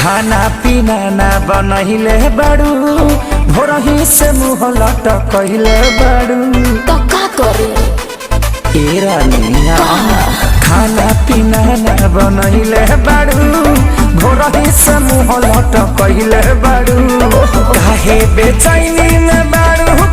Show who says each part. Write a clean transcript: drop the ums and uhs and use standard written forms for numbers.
Speaker 1: खाना पीना ना बनहिले बाड़ू भोरही से मुँह लटकले बाड़ू
Speaker 2: तो का करे
Speaker 1: ए रानिया खाना पीना ना बनहिले बाड़ू भोरही से मुँह लटकले बाड़ू काहे बेचैनी में बाड़ू